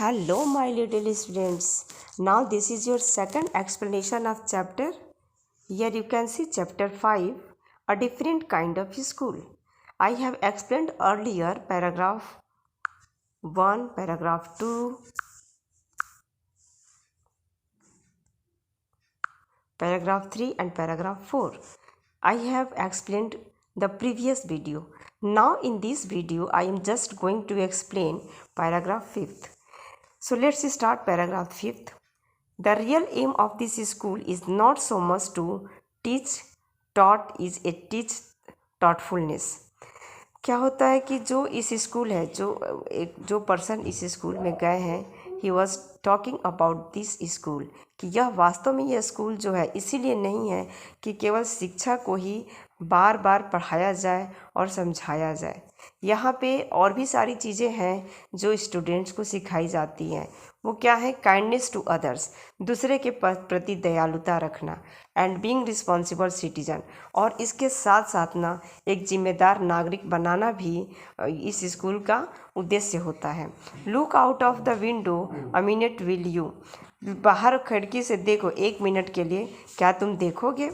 Hello, my little students. Now, this is your second explanation of chapter. Here you can see chapter 5, a different kind of school. I have explained earlier paragraph 1, paragraph 2, paragraph 3, and paragraph 4. I have explained the previous video. Now, in this video, I am just going to explain paragraph 5th. So, let's start paragraph 5th. The real aim of this school is not so much to teach, taught is a teach thoughtfulness. क्या होता है कि जो इस school है, जो person इस school में गए हैं, he was talking about this school, कि यह वास्तव में यह स्कूल जो है इसीलिए नहीं है कि केवल शिक्षा को ही बार बार पढ़ाया जाए और समझाया जाए। यहाँ पे और भी सारी चीज़ें हैं जो स्टूडेंट्स को सिखाई जाती हैं। वो क्या है? काइंडनेस टू अदर्स, दूसरे के प्रति दयालुता रखना, एंड बीइंग रिस्पॉन्सिबल सिटीजन, और इसके साथ साथ ना एक जिम्मेदार नागरिक बनाना भी इस स्कूल का उद्देश्य होता है। Look out of the window a minute will you, बाहर खिड़की से देखो 1 मिनट के लिए, क्या तुम देखोगे?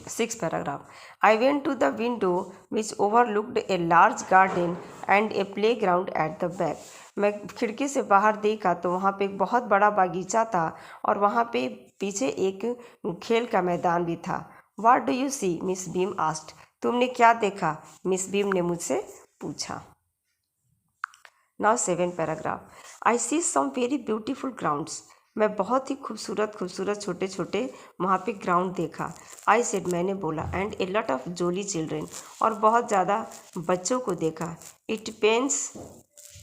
6th paragraph. I went to the window which overlooked a large garden and a playground at the back. मैं खिड़की से बाहर देखा तो वहाँ पे एक बहुत बड़ा बागीचा था और वहाँ पे पीछे एक खेल का मैदान भी था। What do you see? Miss beam asked. तुमने क्या देखा? मिस बीम ने मुझसे पूछा। Now 7th paragraph. I see some very beautiful grounds. मैं बहुत ही खूबसूरत छोटे छोटे वहाँ पे ग्राउंड देखा। आई सेड, मैंने बोला, and a lot of jolly children, और बहुत ज़्यादा बच्चों को देखा। इट पेन्स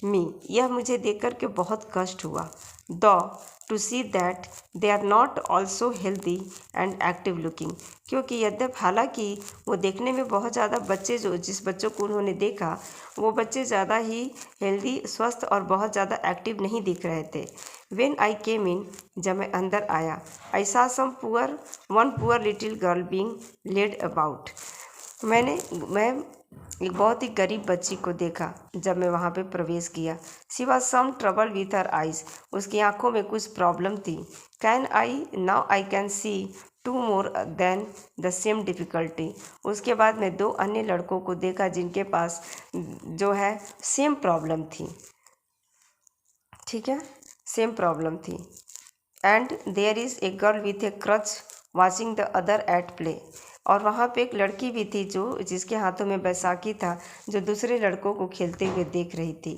मी, यह मुझे देख कर के बहुत कष्ट हुआ। The to see that they are not also healthy and active looking, क्योंकि यद्यप हालांकि वो देखने में बहुत ज़्यादा बच्चे, जो जिस बच्चों को उन्होंने देखा वो बच्चे ज़्यादा ही हेल्दी, स्वस्थ और बहुत ज़्यादा एक्टिव नहीं दिख रहे थे। When I came in, जब मैं अंदर आया, I saw one poor little girl being led about. मैं एक बहुत ही गरीब बच्ची को देखा जब मैं वहाँ पे प्रवेश किया। She was some trouble with her eyes. उसकी आँखों में कुछ प्रॉब्लम थी। Now I can see 2 more than the same difficulty. उसके बाद मैं 2 अन्य लड़कों को देखा जिनके पास जो है सेम प्रॉब्लम थी। ठीक है, सेम प्रॉब्लम थी। And there is a girl with a crutch watching the other at play, और वहाँ पे एक लड़की भी थी जिसके हाथों में बैसाखी था, जो दूसरे लड़कों को खेलते हुए देख रही थी।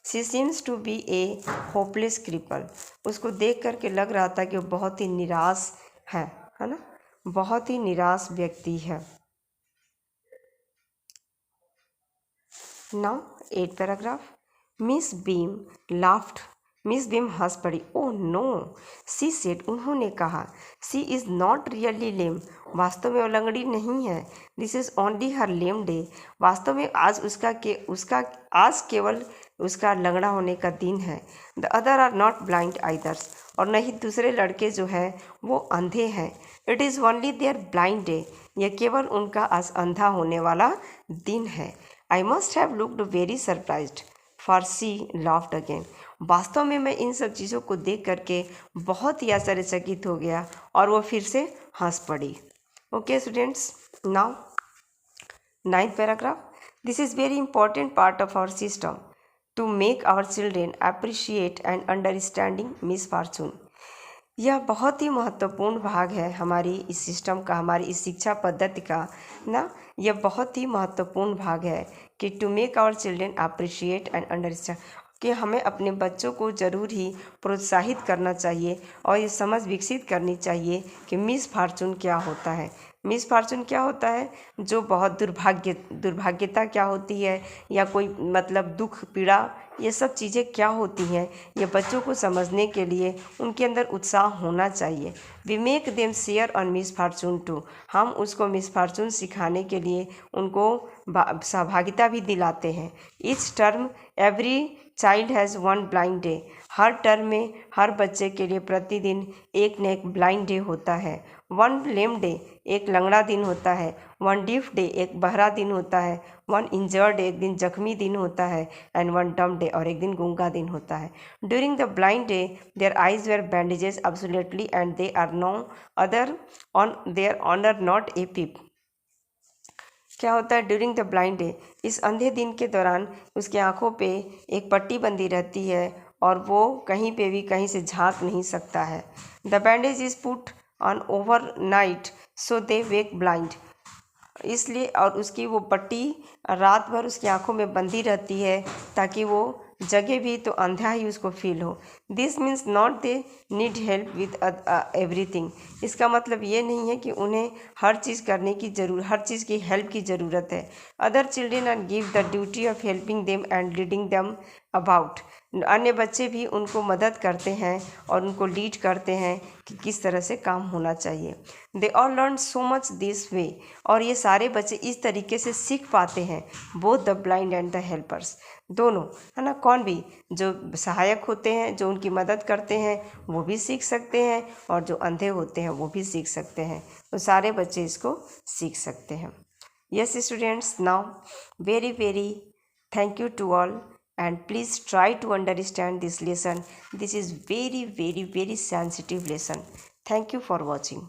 She seems to be a hopeless cripple, उसको देख करके लग रहा था कि वो बहुत ही निराश है ना, बहुत ही निराश व्यक्ति है। Now 8th paragraph. Miss beam laughed, miss beam हंस पड़ी। ओह नो, सी सेड, उन्होंने कहा। सी इज़ नॉट रियली लेम, वास्तव में वो लंगड़ी नहीं है। This is only her lame day, वास्तव में आज केवल उसका लंगड़ा होने का दिन है। The other are not blind either, और नहीं दूसरे लड़के जो हैं वो अंधे हैं। It is only their blind day, यह केवल उनका आज अंधा होने वाला दिन है। I must have looked very surprised, for she laughed again, वास्तव में मैं इन सब चीज़ों को देख करके बहुत ही आश्चर्यचकित हो गया और वो फिर से हंस पड़ी। Okay students, now 9th paragraph. This is very important part of our system to make our children appreciate and understanding misfortune. यह बहुत ही महत्वपूर्ण भाग है हमारी इस सिस्टम का, हमारी इस शिक्षा पद्धति का ना। यह बहुत ही महत्वपूर्ण भाग है कि to make our children appreciate and understand, कि हमें अपने बच्चों को ज़रूर ही प्रोत्साहित करना चाहिए और ये समझ विकसित करनी चाहिए कि मिसफॉर्चून क्या होता है। मिसफॉर्चून क्या होता है? जो बहुत दुर्भाग्यता क्या होती है, या कोई मतलब दुख पीड़ा, ये सब चीज़ें क्या होती हैं, ये बच्चों को समझने के लिए उनके अंदर उत्साह होना चाहिए। We make them share on misfortune too, हम उसको मिसफॉर्चून सिखाने के लिए उनको सहभागिता भी दिलाते हैं। Each term every child has one blind day. Her term में हर बच्चे के लिए प्रतिदिन एक न एक ब्लाइंड डे होता है। वन लेम डे, एक लंगड़ा दिन होता है। वन डीफ डे, एक बहरा दिन होता है। वन इंजर्ड, एक दिन जख्मी दिन होता है। एंड वन डम डे, और एक दिन गूंगा दिन होता है। During the blind day their eyes were bandages absolutely and they are no other on their honour not a peep. क्या होता है ड्यूरिंग द ब्लाइंड डे, इस अंधे दिन के दौरान उसकी आंखों पे एक पट्टी बंधी रहती है और वो कहीं पे भी कहीं से झांक नहीं सकता है। The bandage is put on over night so they wake blind, इसलिए और उसकी वो पट्टी रात भर उसकी आंखों में बंधी रहती है ताकि वो जगह भी तो अंधा ही उसको फील हो। This means not they need help with everything, इसका मतलब ये नहीं है कि उन्हें हर चीज़ करने की हर चीज़ की हेल्प की ज़रूरत है। Other children are give the duty of helping them and leading them about, अन्य बच्चे भी उनको मदद करते हैं और उनको लीड करते हैं कि किस तरह से काम होना चाहिए। They all learn so much this way, और ये सारे बच्चे इस तरीके से सीख पाते हैं, both the blind and the helpers, दोनों, है ना। कौन भी, जो सहायक होते हैं, जो उनकी मदद करते हैं, वो भी सीख सकते हैं, और जो अंधे होते हैं वो भी सीख सकते हैं। तो सारे बच्चे इसको सीख सकते हैं। Yes students, now very thank you to all, and please try to understand this lesson. This is very sensitive lesson. Thank you for watching.